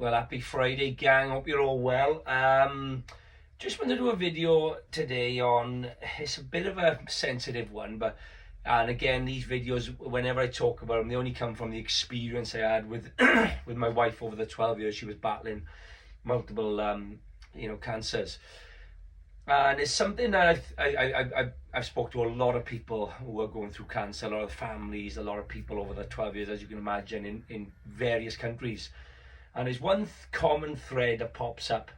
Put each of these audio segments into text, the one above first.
Well, happy Friday, gang. Hope you're all well. Just wanted to do a video today on, it's a bit of a sensitive one, and again, these videos, whenever I talk about them, they only come from the experience I had with with my wife over the 12 years she was battling multiple, cancers. And it's something that I've spoke to a lot of people who are going through cancer, a lot of families, a lot of people over the 12 years, as you can imagine, in various countries. And there's one common thread that pops up,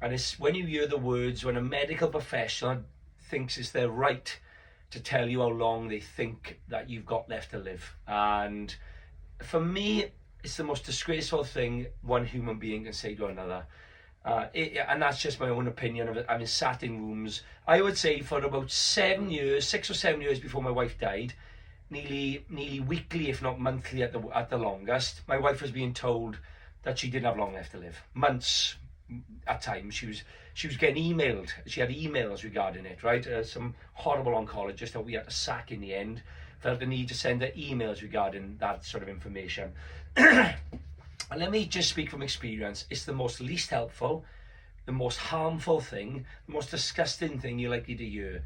and it's when you hear the words, when a medical professional thinks it's their right to tell you how long they think that you've got left to live. And for me, it's the most disgraceful thing one human being can say to another. And that's just my own opinion of it. I've been sat in rooms, I would say, for about 7 years, 6 or 7 years before my wife died, nearly weekly, if not monthly at the longest. My wife was being told that she didn't have long left to live. Months at times. She was getting emailed. She had emails regarding it, right? Some horrible oncologist that we had to sack in the end felt the need to send her emails regarding that sort of information. And let me just speak from experience. It's the most least helpful, the most harmful thing, the most disgusting thing you're likely to hear.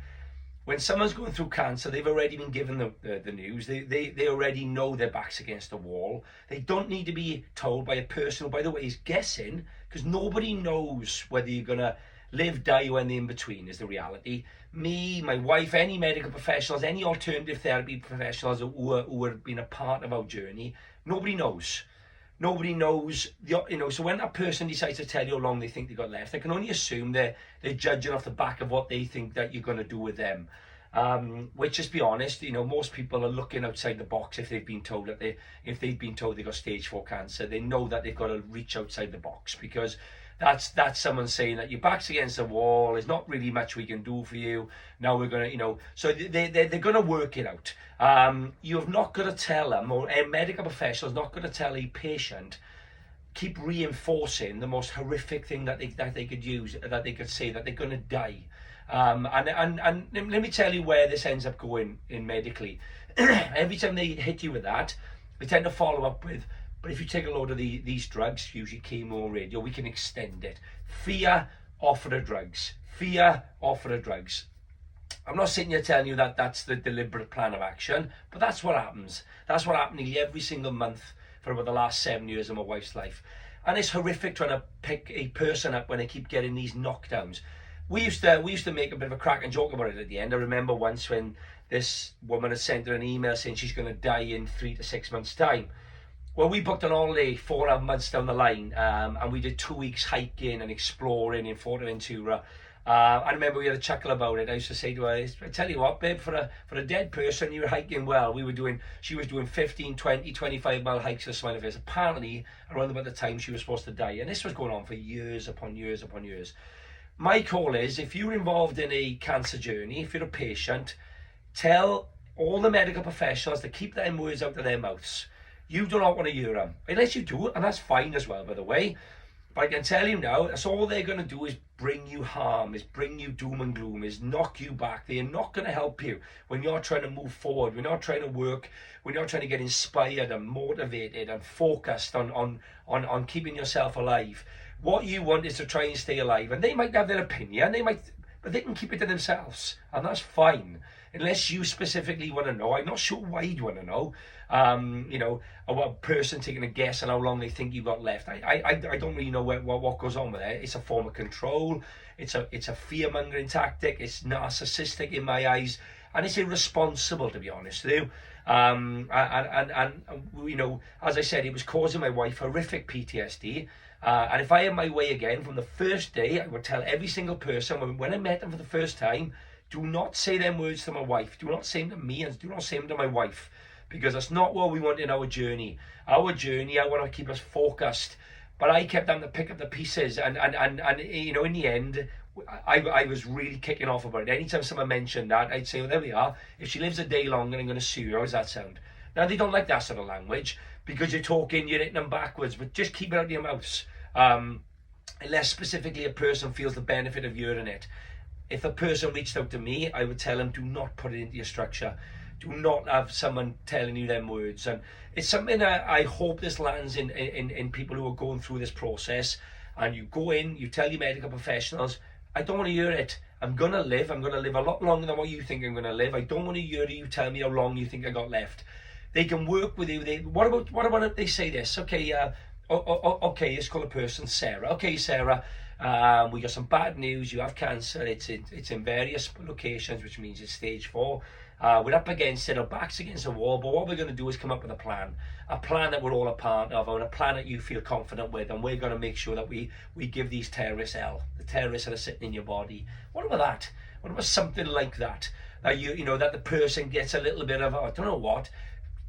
When someone's going through cancer, they've already been given the news. They already know their back's against the wall. They don't need to be told by a person who, by the way, is guessing, because nobody knows whether you're going to live, die, or anything in between is the reality. Me, my wife, any medical professionals, any alternative therapy professionals who have been a part of our journey, nobody knows. Nobody knows, so when that person decides to tell you how long they think they got left, they can only assume they're judging off the back of what they think that you're going to do with them. Which, just be honest, most people are looking outside the box if they've been told they got stage 4 cancer. They know that they've got to reach outside the box, because that's someone saying that your back's against the wall, there's not really much we can do for you. Now we're going to, so they're going to work it out. You have not got to tell them, or a medical professional is not going to tell a patient, keep reinforcing the most horrific thing that they could use, that they could say, that they're going to die. And let me tell you where this ends up going in medically. Every time they hit you with that, they tend to follow up with, but if you take a load of these drugs, usually chemo or radio, we can extend it. Fear, offer the drugs. Fear, offer the drugs. I'm not sitting here telling you that that's the deliberate plan of action, but that's what happens. That's what happened nearly every single month for about the last 7 years of my wife's life. And it's horrific trying to pick a person up when they keep getting these knockdowns. We used to make a bit of a crack and joke about it at the end. I remember once when this woman had sent her an email saying she's going to die in 3 to 6 months' time. Well, we booked an holiday 4.5 months down the line, and we did 2 weeks hiking and exploring in Forteventura. I remember we had a chuckle about it. I used to say to her, I tell you what, babe, for a dead person, you were hiking well. She was doing 15, 20, 25 mile hikes with a smile on her face. Apparently, around about the time she was supposed to die. And this was going on for years upon years upon years. My call is, if you're involved in a cancer journey, if you're a patient, tell all the medical professionals to keep them words out of their mouths. You do not want to hear them, unless you do, and that's fine as well, by the way. But I can tell you now, that's all they're going to do is bring you harm, is bring you doom and gloom, is knock you back. They are not going to help you when you're trying to move forward, when you're trying to work, when you're trying to get inspired and motivated and focused on keeping yourself alive. What you want is to try and stay alive. And they might have their opinion, but they can keep it to themselves, and that's fine. Unless you specifically want to know. I'm not sure why you want to know. A person taking a guess on how long they think you got left. I don't really know what goes on with it. It's a form of control. It's a fear-mongering tactic. It's narcissistic in my eyes, and it's irresponsible, to be honest with you. And as I said, it was causing my wife horrific PTSD. And if I had my way again, from the first day, I would tell every single person when I met them for the first time, do not say them words to my wife. Do not say them to me, and do not say them to my wife, because that's not what we want in our journey. Our journey, I want to keep us focused. But I kept them to pick up the pieces, and in the end, I was really kicking off about it. Anytime someone mentioned that, I'd say, well, there we are. If she lives a day longer, I'm going to sue you. How does that sound? Now, they don't like that sort of language, because you're hitting them backwards, but just keep it out of your mouths. Unless specifically a person feels the benefit of hearing it. If a person reached out to me, I would tell them, do not put it into your structure. Do not have someone telling you them words. And it's something I hope this lands in people who are going through this process. And you go in, you tell your medical professionals, I don't want to hear it. I'm going to live a lot longer than what you think I'm going to live. I don't want to hear you tell me how long you think I got left. They can work with you. What about if they say this? Okay, okay, let's call a person Sarah. Okay, Sarah, we got some bad news. You have cancer. It's in various locations, which means it's stage 4. We're up against it, our backs against the wall, but what we're going to do is come up with a plan that we're all a part of, and a plan that you feel confident with, and we're going to make sure that we give these terrorists hell, the terrorists that are sitting in your body. What about that? What about something like that? You know, that the person gets a little bit of, I don't know what,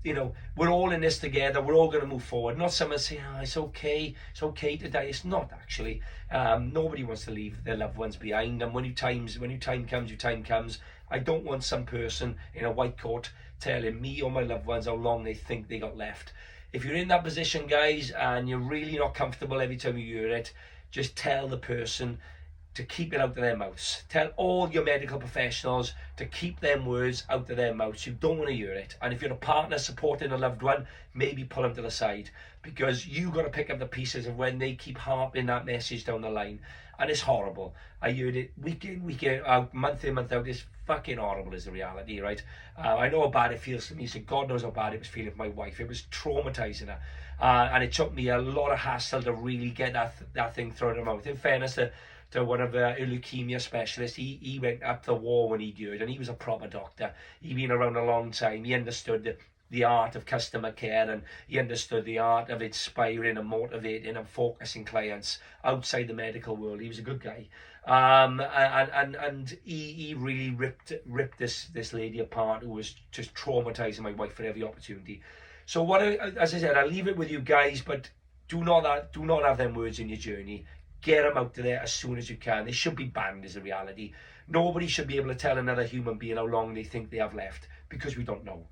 you know, we're all in this together, we're all going to move forward. Not someone saying, oh, it's okay to die. It's not actually. Nobody wants to leave their loved ones behind, and when your time comes. I don't want some person in a white coat telling me or my loved ones how long they think they got left. If you're in that position, guys, and you're really not comfortable every time you hear it, just tell the person to keep it out of their mouths. Tell all your medical professionals to keep them words out of their mouths. You don't want to hear it. And if you're a partner supporting a loved one, maybe pull them to the side, because you got to pick up the pieces of when they keep harping that message down the line. And it's horrible. I heard it week in, week out, month in, month out. It's fucking horrible is the reality, right? I know how bad it feels to me, so God knows how bad it was feeling for my wife. It was traumatizing her. And it took me a lot of hassle to really get that thing thrown in her mouth. In fairness to one of the leukemia specialists, he went up the wall when he did, and he was a proper doctor. He'd been around a long time. He understood the art of customer care, and he understood the art of inspiring and motivating and focusing clients outside the medical world. He was a good guy, and he really ripped this lady apart, who was just traumatizing my wife for every opportunity. So as I said, I'll leave it with you guys, but do not have them words in your journey. Get them out of there as soon as you can. They should be banned, is the reality. Nobody should be able to tell another human being how long they think they have left, because we don't know.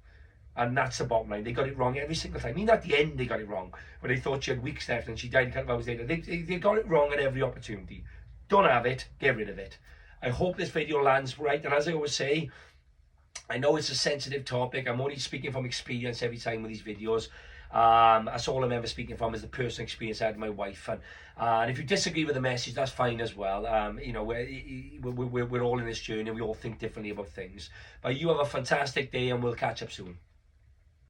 And that's the bottom line. They got it wrong every single time. I mean, at the end, they got it wrong. When they thought she had weeks left and she died a couple of hours later. They got it wrong at every opportunity. Don't have it. Get rid of it. I hope this video lands right. And as I always say, I know it's a sensitive topic. I'm only speaking from experience every time with these videos. That's all I'm ever speaking from, is the personal experience I had with my wife. And if you disagree with the message, that's fine as well. You know, we're all in this journey. We all think differently about things. But you have a fantastic day, and we'll catch up soon.